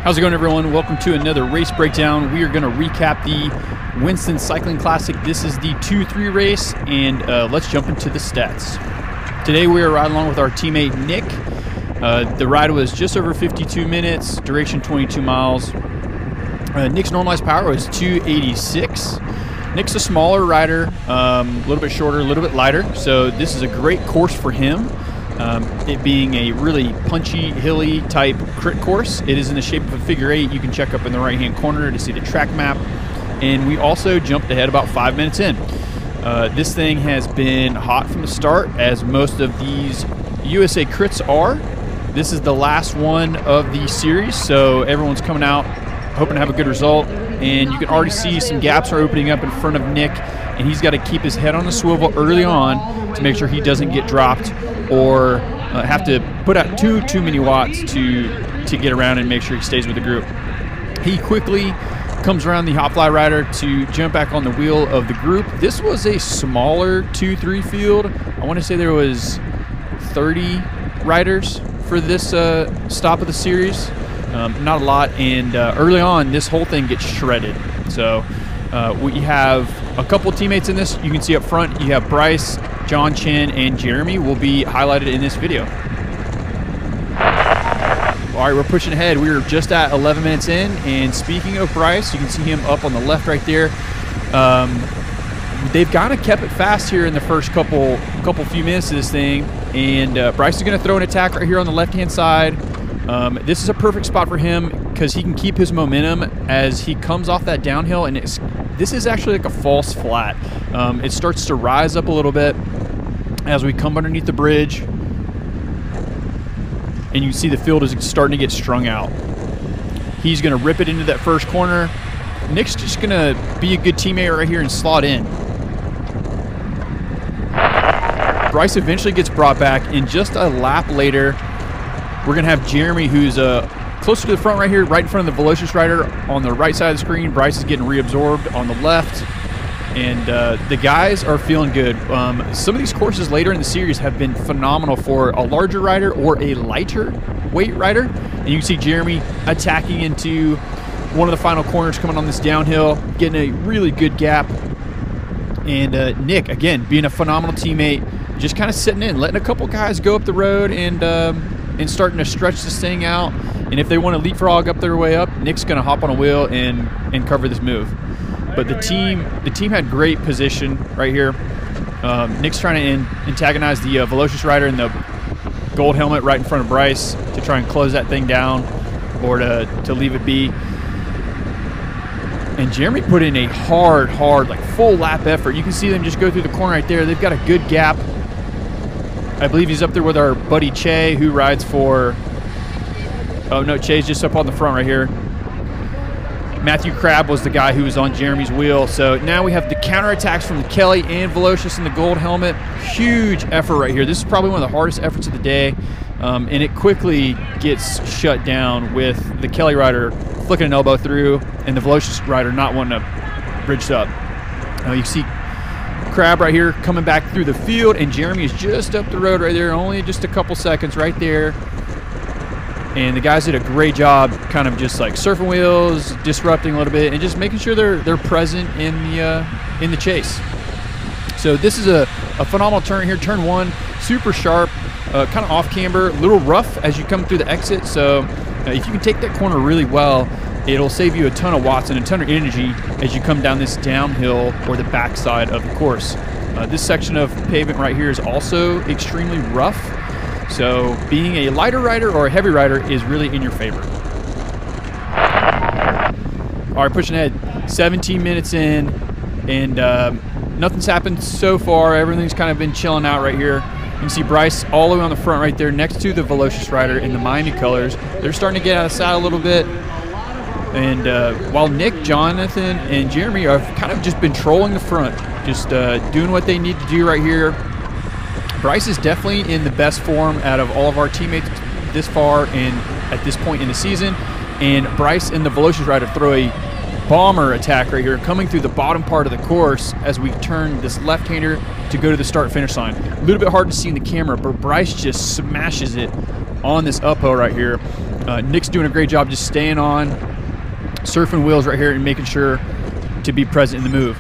How's it going, everyone? Welcome to another race breakdown. We are going to recap the Winston Cycling Classic. This is the 2-3 race, and let's jump into the stats. Today we are riding along with our teammate Nick. The ride was just over 52 minutes, duration 22 miles. Nick's normalized power was 286. Nick's a smaller rider, a little bit shorter, a little bit lighter, so this is a great course for him. It being a really punchy, hilly type crit course. It is in the shape of a figure 8. You can check up in the right hand corner to see the track map. And we also jumped ahead about 5 minutes in. This thing has been hot from the start, as most of these USA crits are. This is the last one of the series, so everyone's coming out hoping to have a good result. And you can already see some gaps are opening up in front of Nick, and he's got to keep his head on the swivel early on to make sure he doesn't get dropped or have to put out too many watts to get around and make sure he stays with the group. He quickly comes around the Hopfly rider to jump back on the wheel of the group. This was a smaller 2-3 field. I want to say there was 30 riders for this stop of the series. Not a lot, and early on this whole thing gets shredded. So we have a couple teammates in this. You can see up front you have Bryce, John Chin, and Jeremy will be highlighted in this video. All right, we're pushing ahead. We are just at 11 minutes in, and speaking of Bryce, you can see him up on the left right there. They've kind of kept it fast here in the first couple few minutes of this thing, and Bryce is going to throw an attack right here on the left-hand side. This is a perfect spot for him because he can keep his momentum as he comes off that downhill, and this is actually like a false flat. It starts to rise up a little bit as we come underneath the bridge, and you see the field is starting to get strung out. He's going to rip it into that first corner. Nick's just going to be a good teammate right here and slot in. Bryce eventually gets brought back, and just a lap later, we're going to have Jeremy, who's closer to the front right here, right in front of the Velocious rider on the right side of the screen. Bryce is getting reabsorbed on the left. And the guys are feeling good. Some of these courses later in the series have been phenomenal for a larger rider or a lighter weight rider. And you can see Jeremy attacking into one of the final corners coming on this downhill, getting a really good gap. And Nick, again, being a phenomenal teammate, just kind of sitting in, letting a couple guys go up the road and starting to stretch this thing out. And if they want to leapfrog up their way up, Nick's going to hop on a wheel and cover this move. But the team had great position right here. Nick's trying to antagonize the Velocious rider in the gold helmet right in front of Bryce to try and close that thing down or to leave it be. And Jeremy put in a hard, like full lap effort. You can see them just go through the corner right there. They've got a good gap. I believe he's up there with our buddy Che, who rides for... Oh, no, Che's just up on the front right here. Matthew Crabb was the guy who was on Jeremy's wheel. So now we have the counterattacks from Kelly and Velocious in the gold helmet. Huge effort right here. This is probably one of the hardest efforts of the day. And it quickly gets shut down with the Kelly rider flicking an elbow through and the Velocious rider not wanting to bridge up. You see Crabb right here coming back through the field, and Jeremy is just up the road right there, only just a couple seconds right there. And the guys did a great job kind of just like surfing wheels, disrupting a little bit, and just making sure they're present in the chase. So this is a phenomenal turn here. Turn 1, super sharp, kind of off camber, a little rough as you come through the exit. So if you can take that corner really well, it'll save you a ton of watts and a ton of energy as you come down this downhill or the backside of the course. This section of pavement right here is also extremely rough. So being a lighter rider or a heavy rider is really in your favor. All right, pushing ahead, 17 minutes in, and nothing's happened so far. Everything's kind of been chilling out right here. You can see Bryce all the way on the front right there next to the Velocious rider in the Miami colors. They're starting to get out of sight a little bit. And while Nick, Jonathan, and Jeremy have kind of just been trolling the front, just doing what they need to do right here. Bryce is definitely in the best form out of all of our teammates this far and at this point in the season. And Bryce and the Velocious rider throw a bomber attack right here, coming through the bottom part of the course as we turn this left-hander to go to the start-finish line. A little bit hard to see in the camera, but Bryce just smashes it on this uphill right here. Nick's doing a great job just staying on, surfing wheels right here and making sure to be present in the move.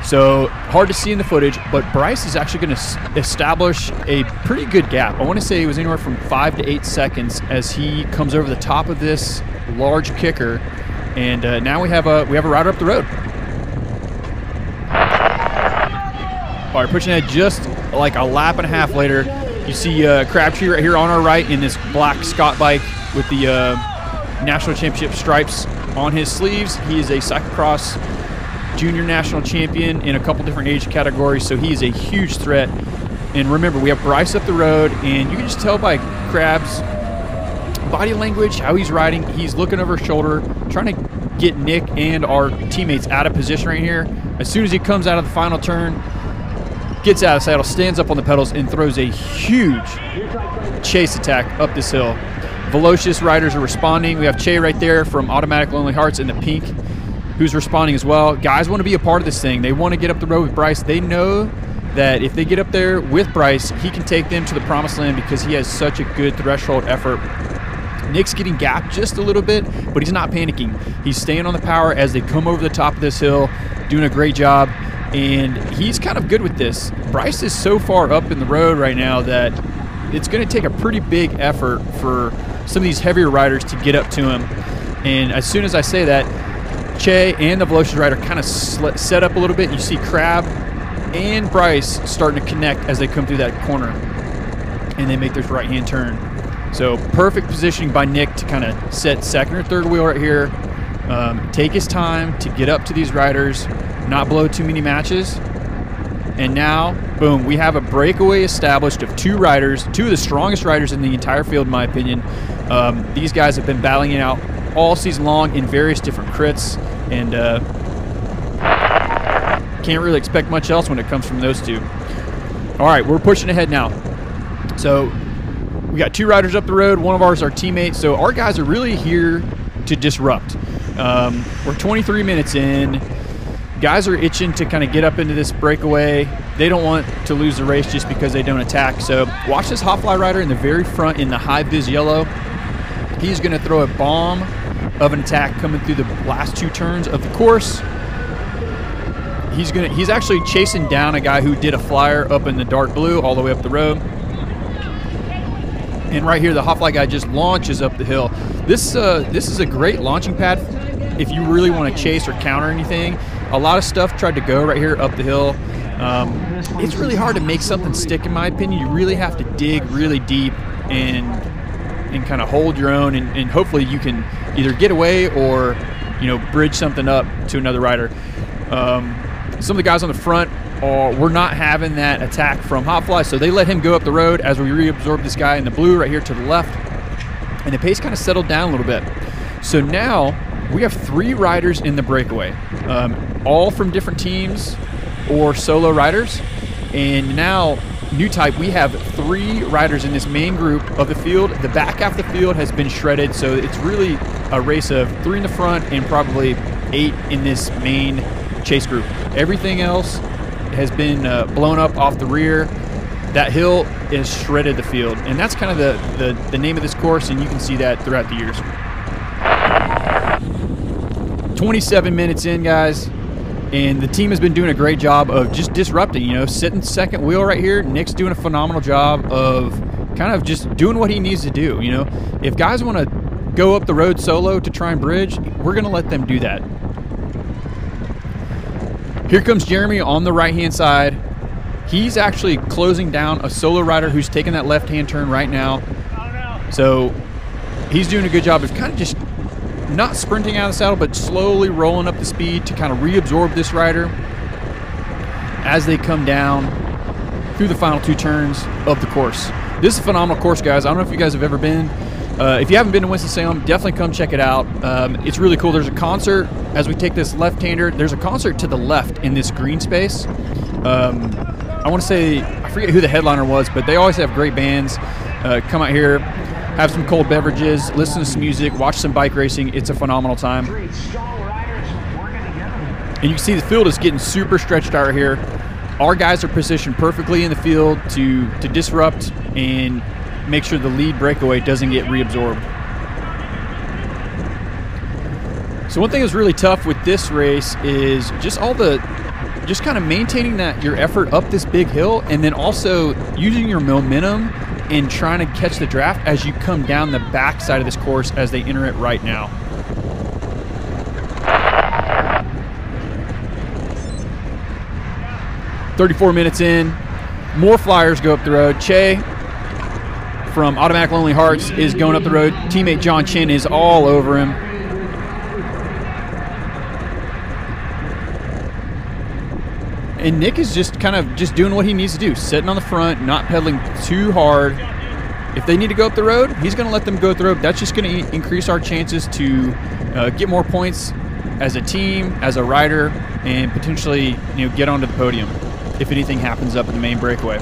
So hard to see in the footage, but Bryce is actually going to establish a pretty good gap. I want to say it was anywhere from 5 to 8 seconds as he comes over the top of this large kicker, and now we have a rider up the road. All right, pushing ahead just like a lap and a half later. You see Crabtree right here on our right in this black Scott bike with the national championship stripes on his sleeves. He is a cyclocross junior national champion in a couple different age categories, so he is a huge threat. And remember, we have Bryce up the road, and you can just tell by Crab's body language how he's riding. He's looking over his shoulder, trying to get Nick and our teammates out of position right here. As soon as he comes out of the final turn, gets out of the saddle, stands up on the pedals, and throws a huge chase attack up this hill. Velocious riders are responding. We have Che right there from Automatic Lonely Hearts in the pink, who's responding as well. Guys want to be a part of this thing. They want to get up the road with Bryce. They know that if they get up there with Bryce, he can take them to the promised land because he has such a good threshold effort. Nick's getting gapped just a little bit, but he's not panicking. He's staying on the power as they come over the top of this hill, doing a great job, and he's kind of good with this. Bryce is so far up in the road right now that it's going to take a pretty big effort for some of these heavier riders to get up to him. And as soon as I say that, Che and the Velocious rider kind of set up a little bit. You see Crab and Bryce starting to connect as they come through that corner, and they make this right-hand turn. So perfect positioning by Nick to kind of set second or third wheel right here, take his time to get up to these riders, not blow too many matches. And now, boom, we have a breakaway established of 2 riders, 2 of the strongest riders in the entire field, in my opinion. These guys have been battling it out all season long in various different crits, and can't really expect much else when it comes from those 2. All right, we're pushing ahead now. So we got 2 riders up the road. One of ours is our teammate. So our guys are really here to disrupt. We're 23 minutes in. Guys are itching to kind of get up into this breakaway. They don't want to lose the race just because they don't attack. So watch this hot fly rider in the very front in the high vis yellow. He's going to throw a bomb of an attack coming through the last 2 turns of the course. He's actually chasing down a guy who did a flyer up in the dark blue all the way up the road. And right here, the hot fly guy just launches up the hill. This is a great launching pad if you really want to chase or counter anything. A lot of stuff tried to go right here up the hill. It's really hard to make something stick, in my opinion. You really have to dig really deep and kind of hold your own, and hopefully you can either get away or, you know, bridge something up to another rider. Some of the guys on the front were not having that attack from Hotfly, so they let him go up the road as we reabsorb this guy in the blue right here to the left, and the pace kind of settled down a little bit. So now we have 3 riders in the breakaway, all from different teams or solo riders, and now new type, we have 3 riders in this main group of the field. The back half of the field has been shredded, so it's really a race of 3 in the front and probably 8 in this main chase group. Everything else has been blown up off the rear. That hill has shredded the field, and that's kind of the name of this course, and you can see that throughout the years. 27 minutes in, guys. And the team has been doing a great job of just disrupting, you know, sitting second wheel right here. Nick's doing a phenomenal job of kind of just doing what he needs to do. You know, if guys want to go up the road solo to try and bridge, we're going to let them do that. Here comes Jeremy on the right-hand side. He's actually closing down a solo rider who's taking that left-hand turn right now. So he's doing a good job of kind of just not sprinting out of the saddle, but slowly rolling up the speed to kind of reabsorb this rider as they come down through the final 2 turns of the course. This is a phenomenal course, guys. I don't know if you guys have ever been. If you haven't been to Winston-Salem, definitely come check it out. It's really cool. There's a concert as we take this left-hander. There's a concert to the left in this green space. I want to say, I forget who the headliner was, but they always have great bands. Come out here, have some cold beverages, listen to some music, watch some bike racing. It's a phenomenal time. And you can see the field is getting super stretched out right here. Our guys are positioned perfectly in the field to disrupt and make sure the lead breakaway doesn't get reabsorbed. So one thing that's really tough with this race is just kind of maintaining your effort up this big hill, and then also using your momentum and trying to catch the draft as you come down the back side of this course as they enter it right now. "34 minutes in, more flyers go up the road. Che from Automatic Lonely Hearts is going up the road. Teammate John Chin is all over him. And Nick is just kind of doing what he needs to do, sitting on the front, not pedaling too hard. If they need to go up the road, he's going to let them go up the road. That's just going to increase our chances to get more points as a team, as a rider, and potentially get onto the podium if anything happens up in the main breakaway.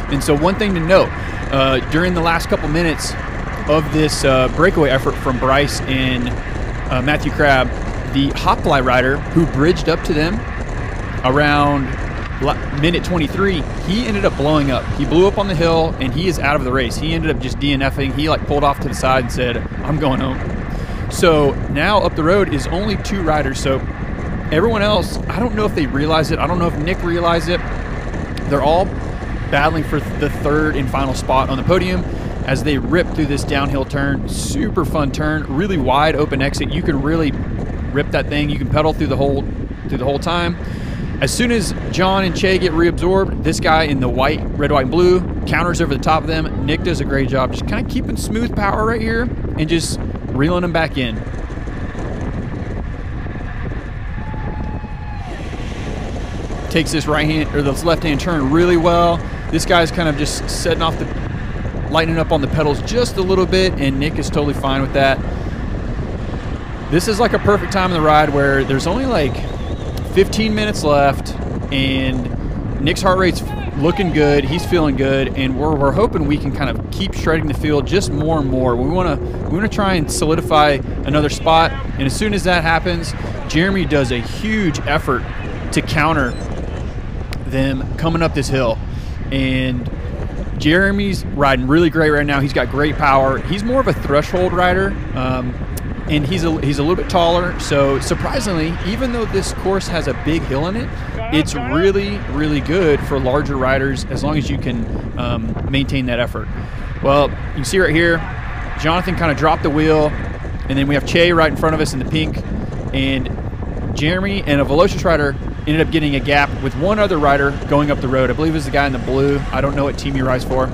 And so one thing to note, during the last couple minutes of this breakaway effort from Bryce and Matthew Crabb, the Hopfly rider who bridged up to them around minute 23, he ended up blowing up. He blew up on the hill, and he is out of the race. He ended up just DNFing. He pulled off to the side and said, "I'm going home." So now up the road is only 2 riders. So everyone else, I don't know if they realize it. I don't know if Nick realized it. They're all battling for the 3rd and final spot on the podium as they rip through this downhill turn. Super fun turn, really wide open exit. You can really rip that thing. You can pedal through the whole time. As soon as John and Che get reabsorbed, this guy in the red, white, and blue counters over the top of them. Nick does a great job just kind of keeping smooth power right here and just reeling them back in. Takes this this left-hand turn really well. This guy's kind of just setting off lightening up on the pedals just a little bit, and Nick is totally fine with that. This is like a perfect time in the ride where there's only like 15 minutes left, and Nick's heart rate's looking good. He's feeling good, and we're hoping we can kind of keep shredding the field just more and more. We want to try and solidify another spot, and as soon as that happens, Jeremy does a huge effort to counter them coming up this hill. And Jeremy's riding really great right now. He's got great power. He's more of a threshold rider, and he's a little bit taller. So surprisingly, even though this course has a big hill in it, it's really, really good for larger riders as long as you can maintain that effort. Well, you can see right here, Jonathan kind of dropped the wheel, and then we have Che right in front of us in the pink, and Jeremy and a Velocious rider ended up getting a gap with one other rider going up the road. I believe it was the guy in the blue. I don't know what team he rides for.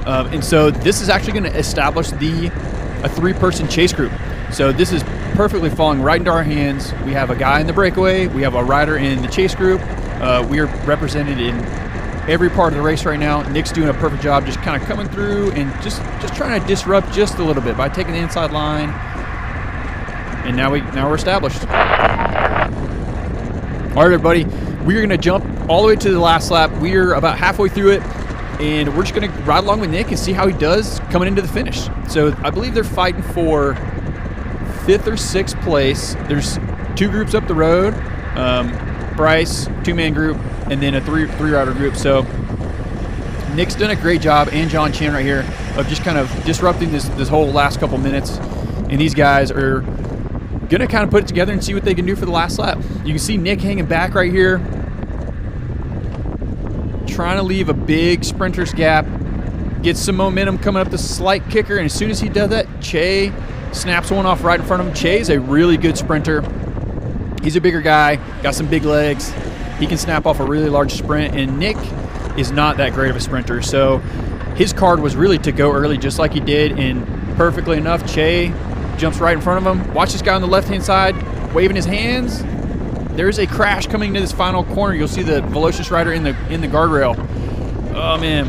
And so this is actually going to establish a 3-person chase group. So this is perfectly falling right into our hands. We have a guy in the breakaway. We have a rider in the chase group. We are represented in every part of the race right now. Nick's doing a perfect job just kind of coming through and just trying to disrupt just a little bit by taking the inside line. And now we're established. All right, everybody, we're going to jump all the way to the last lap. We're about halfway through it, and we're just going to ride along with Nick and see how he does coming into the finish. So I believe they're fighting for 5th or 6th place. There's 2 groups up the road, Bryce, 2-man group, and then a three-rider group. So Nick's done a great job, and John Chan right here, of just kind of disrupting this whole last couple minutes. And these guys are going to kind of put it together and see what they can do for the last lap. You can see Nick hanging back right here, trying to leave a big sprinter's gap, gets some momentum coming up the slight kicker, and as soon as he does that, Che snaps one off right in front of him. Che's a really good sprinter. He's a bigger guy, got some big legs. He can snap off a really large sprint, and Nick is not that great of a sprinter. So his card was really to go early just like he did, and perfectly enough, Che jumps right in front of him. Watch this guy on the left-hand side waving his hands. There's a crash coming into this final corner. You'll see the Velocious rider in the guardrail. Oh, man.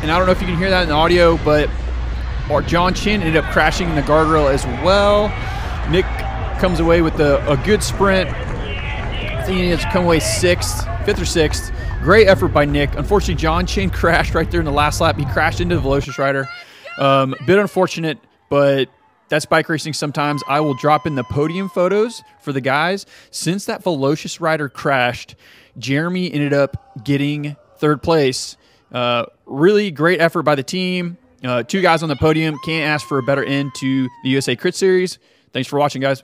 And I don't know if you can hear that in the audio, but John Chin ended up crashing in the guardrail as well. Nick comes away with a good sprint. I think he has to come away 5th or 6th. Great effort by Nick. Unfortunately, John Chin crashed right there in the last lap. He crashed into the Velocious rider. Bit unfortunate, but that's bike racing sometimes. I will drop in the podium photos for the guys. Since that Velocious rider crashed, Jeremy ended up getting 3rd place. Really great effort by the team. 2 guys on the podium. Can't ask for a better end to the USA Crit Series. Thanks for watching, guys.